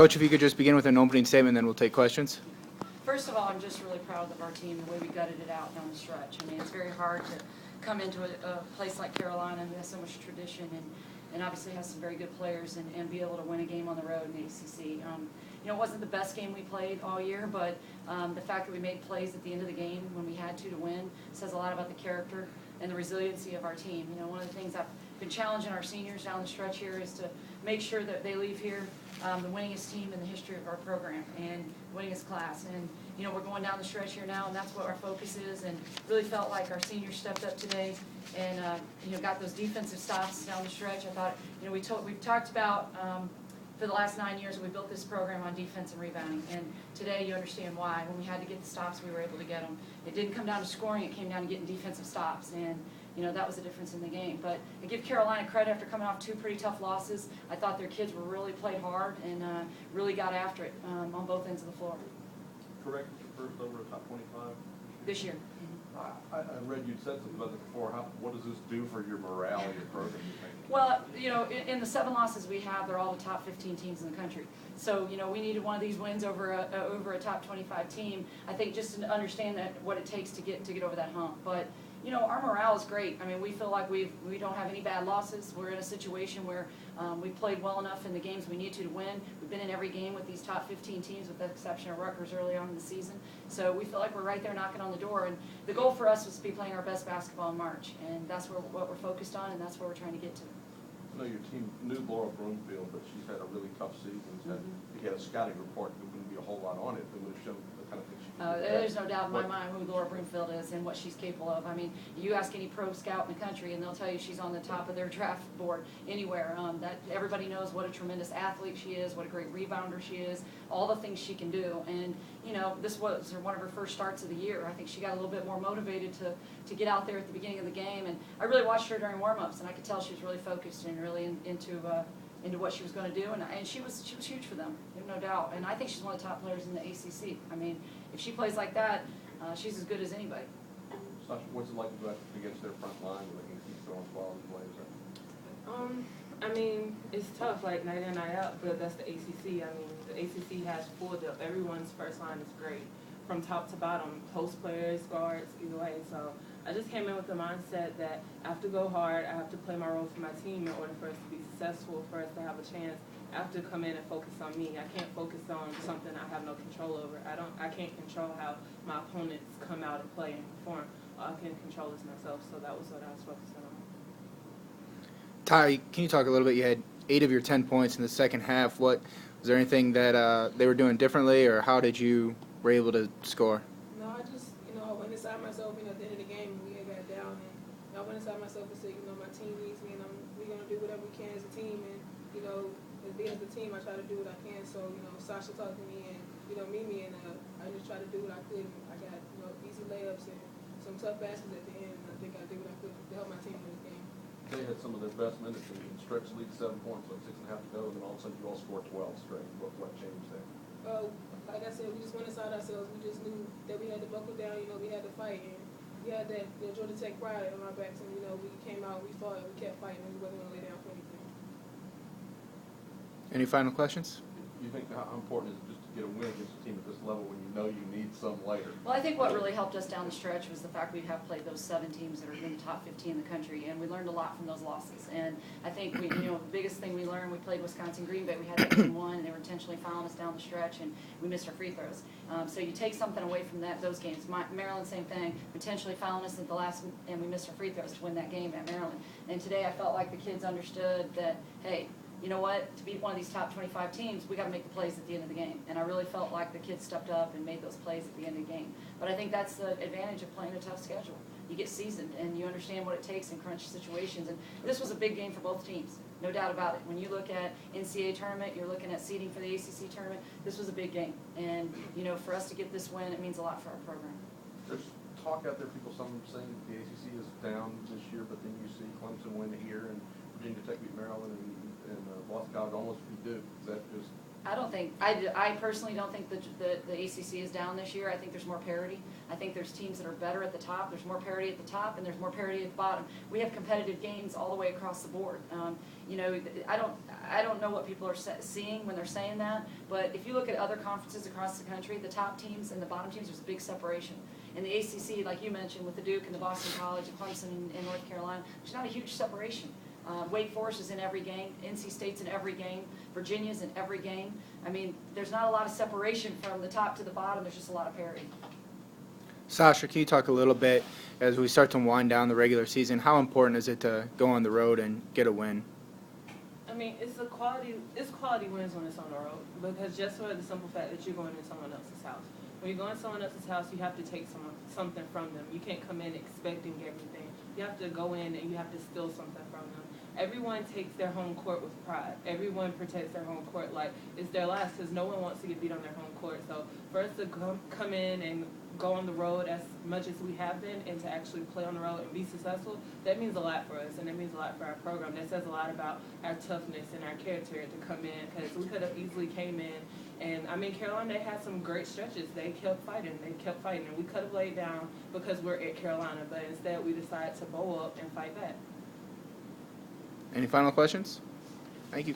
Coach, if you could just begin with an opening statement, then we'll take questions. First of all, I'm just really proud of our team, the way we gutted it out down the stretch. I mean, it's very hard to come into a place like Carolina who has so much tradition and obviously has some very good players and be able to win a game on the road in the ACC. It wasn't the best game we played all year, but the fact that we made plays at the end of the game when we had to win says a lot about the character and the resiliency of our team. One of the things I've been challenging our seniors down the stretch here is to make sure that they leave here the winningest team in the history of our program and winningest class. And we're going down the stretch here now, and that's what our focus is. And really felt like our seniors stepped up today and got those defensive stops down the stretch. I thought we've talked about for the last 9 years we built this program on defense and rebounding. And today you understand why. When we had to get the stops, we were able to get them. It didn't come down to scoring; it came down to getting defensive stops. And that was the difference in the game. But I give Carolina credit after coming off 2 pretty tough losses. I thought their kids were really played hard and really got after it on both ends of the floor. Correct, your first over a top 25? This year. I read you'd said something about it before. What does this do for your morale in your program, you think? Well, in the 7 losses we have, they're all the top 15 teams in the country. So, we needed one of these wins over a top 25 team. I think just to understand what it takes to get over that hump. But our morale is great. I mean, we feel like we don't have any bad losses. We're in a situation where we played well enough in the games we need to win. We've been in every game with these top 15 teams, with the exception of Rutgers early on in the season. So we feel like we're right there knocking on the door. And the goal for us was to be playing our best basketball in March, and that's what we're focused on, and that's where we're trying to get to. I know your team knew Laura Broomfield, but she's had a really tough season. If you had a scouting report, there wouldn't be a whole lot on it. It would have shown the kind of thing she could do. There's no doubt in my mind who Laura Broomfield is and what she's capable of. I mean, you ask any pro scout in the country, and they'll tell you she's on the top of their draft board anywhere. That everybody knows what a tremendous athlete she is, what a great rebounder she is, all the things she can do. And this was one of her first starts of the year. I think she got a little bit more motivated to get out there at the beginning of the game. And I really watched her during warm-ups, and I could tell she was really focused and really into what she was going to do, and she was huge for them, no doubt. And I think she's one of the top players in the ACC. I mean, if she plays like that, she's as good as anybody. Sasha, what's it like to go out against their front line when they can keep throwing quality players? I mean, it's tough, like night in, night out, but that's the ACC. I mean, the ACC has full depth. Everyone's first line is great, from top to bottom, post players, guards, either way. So I just came in with the mindset that I have to go hard, I have to play my role for my team in order for us to be successful, for us to have a chance. I have to come in and focus on me. I can't focus on something I have no control over. I can't control how my opponents come out and play and perform. All I can control is myself, so that was what I was focusing on. Ty, can you talk a little bit? You had 8 of your 10 points in the second half. Was there anything that they were doing differently, or how did you were able to score? No, I just, I went inside myself, at the end of the game, we had got down, and I went inside myself and said, my team needs me, and we're going to do whatever we can as a team, and, as being as a team, I try to do what I can. So, Sasha talked to me, and, Mimi, and I just try to do what I could. I got, easy layups and some tough baskets at the end, and I think I did what I could to help my team win this game. They had some of their best minutes and stretched the lead to 7 points, like 6.5 to go, and then all of a sudden you all scored 12 straight. What changed there? Like I said, we just went inside ourselves. We just knew that we had to buckle down, we had to fight, and we had that Georgia Tech pride on our backs, and, we came out, we fought, and we kept fighting, and we wasn't going to lay down for anything. Any final questions? You think how important is it just to get a win against a team at this level when you know you need some later? Well, I think what really helped us down the stretch was the fact we have played those 7 teams that are in the top 15 in the country, and we learned a lot from those losses. And I think the biggest thing we learned, we played Wisconsin Green Bay. We had that game won, and they were intentionally fouling us down the stretch, and we missed our free throws. So you take something away from those games. Maryland, same thing, intentionally fouling us at the last, and we missed our free throws to win that game at Maryland. And today I felt like the kids understood that, hey, you know what, to beat one of these top 25 teams, we got to make the plays at the end of the game. And I really felt like the kids stepped up and made those plays at the end of the game. But I think that's the advantage of playing a tough schedule. You get seasoned and you understand what it takes in crunch situations. And this was a big game for both teams, no doubt about it. When you look at NCAA tournament, you're looking at seeding for the ACC tournament, this was a big game. And, for us to get this win, it means a lot for our program. There's talk out there, some saying that the ACC is down this year, but then you see Clemson win here and Virginia Tech beat Maryland and Boston College almost beat Duke. Is that just I don't think, I personally don't think the ACC is down this year. I think there's more parity. I think there's teams that are better at the top, there's more parity at the top, and there's more parity at the bottom. We have competitive games all the way across the board. You know, I don't know what people are seeing when they're saying that, but if you look at other conferences across the country, the top teams and the bottom teams, there's a big separation. In the ACC, like you mentioned, with the Duke and the Boston College, and Clemson and North Carolina, there's not a huge separation. Wake Forest is in every game. NC State's in every game. Virginia's in every game. I mean, there's not a lot of separation from the top to the bottom. There's just a lot of parity. Sasha, can you talk a little bit as we start to wind down the regular season? How important is it to go on the road and get a win? I mean, it's quality wins when it's on the road, because just for the simple fact that you're going in someone else's house. When you go in someone else's house, you have to take something from them. You can't come in expecting everything. You have to go in and you have to steal something from them. Everyone takes their home court with pride. Everyone protects their home court like it's their last, because no one wants to get beat on their home court. So for us to come in and go on the road as much as we have been, and to actually play on the road and be successful, that means a lot for us, and that means a lot for our program. That says a lot about our toughness and our character to come in, because we could have easily came in. And, I mean, Carolina, they had some great stretches. They kept fighting. And we could have laid down because we're at Carolina, but instead we decided to bow up and fight back. Any final questions? Thank you.